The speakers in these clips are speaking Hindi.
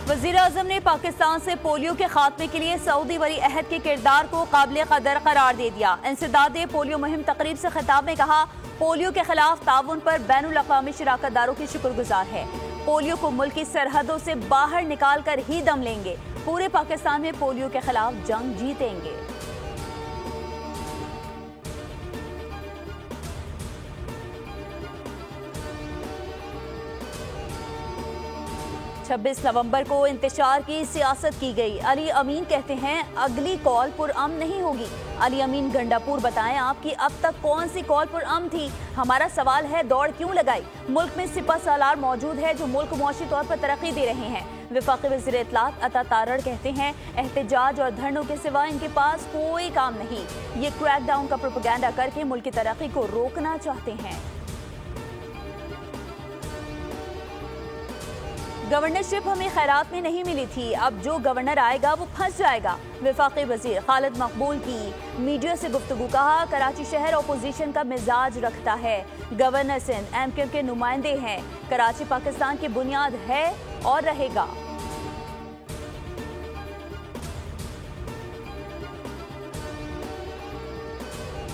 वज़ीर-ए-आज़म ने पाकिस्तान से पोलियो के खात्मे के लिए सऊदी वली अहद के किरदार को काबिल कदर करार दे दिया। इंसदादे पोलियो मुहिम तकरीब से खिताब में कहा, पोलियो के खिलाफ ताउन पर बैनुल अक़वामी शिराकतदारों की शुक्रगुजार है। पोलियो को मुल्क की सरहदों से बाहर निकाल कर ही दम लेंगे। पूरे पाकिस्तान में पोलियो के खिलाफ जंग जीतेंगे। 26 नवंबर को इंतशार की सियासत की गई। अली अमीन कहते हैं अगली कॉल पुरअमन नहीं होगी। अली अमीन गंडापुर बताएं आपकी अब तक कौन सी कॉल पुरअमन थी। हमारा सवाल है दौड़ क्यों लगाई। मुल्क में सिपह सालार मौजूद है जो मुल्क मुआशी तौर पर तरक्की दे रहे हैं। वफाकी वज़ीर इत्तलात अता तारड़ कहते हैं एहतजाज और धरनों के सिवा इनके पास कोई काम नहीं। ये क्रैकडाउन का प्रोपेगेंडा करके मुल्क की तरक्की को रोकना चाहते हैं। गवर्नरशिप हमें खैरात में नहीं मिली थी, अब जो गवर्नर आएगा वो फंस जाएगा। वफाकी वजीर खालिद मकबूल की मीडिया से गुफ्तगू, कहा कराची शहर अपोजिशन का मिजाज रखता है। गवर्नर सिंध MKM के नुमाइंदे हैं। कराची पाकिस्तान की बुनियाद है और रहेगा।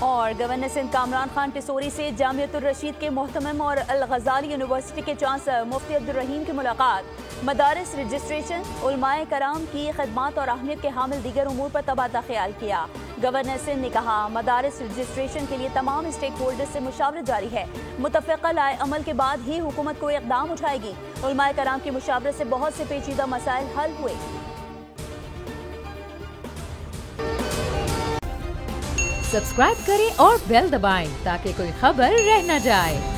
और गवर्नर सिंध कामरान खान टिसोरी से जामियतुर रशीद के मोहतमिम और अल गजाली यूनिवर्सिटी के चांसलर मुफ्ती अब्दुल रहीम की मुलाकात। मदारिस रजिस्ट्रेशन, उलमाए कराम की खिदमत और अहमियत के हामिल दीगर उमूर पर तबादला ख्याल किया। गवर्नर सिंध ने कहा मदारिस रजिस्ट्रेशन के लिए तमाम स्टेक होल्डर्स से मुशावरत जारी है। मुतफ़िक़ा लाए अमल के बाद ही हुकूमत कोई इक़दाम उठाएगी। उलमाए कराम की मुशावरत से बहुत से पेचीदा मसाइल हल हुए। सब्सक्राइब करें और बेल दबाएं ताकि कोई खबर रह न जाए।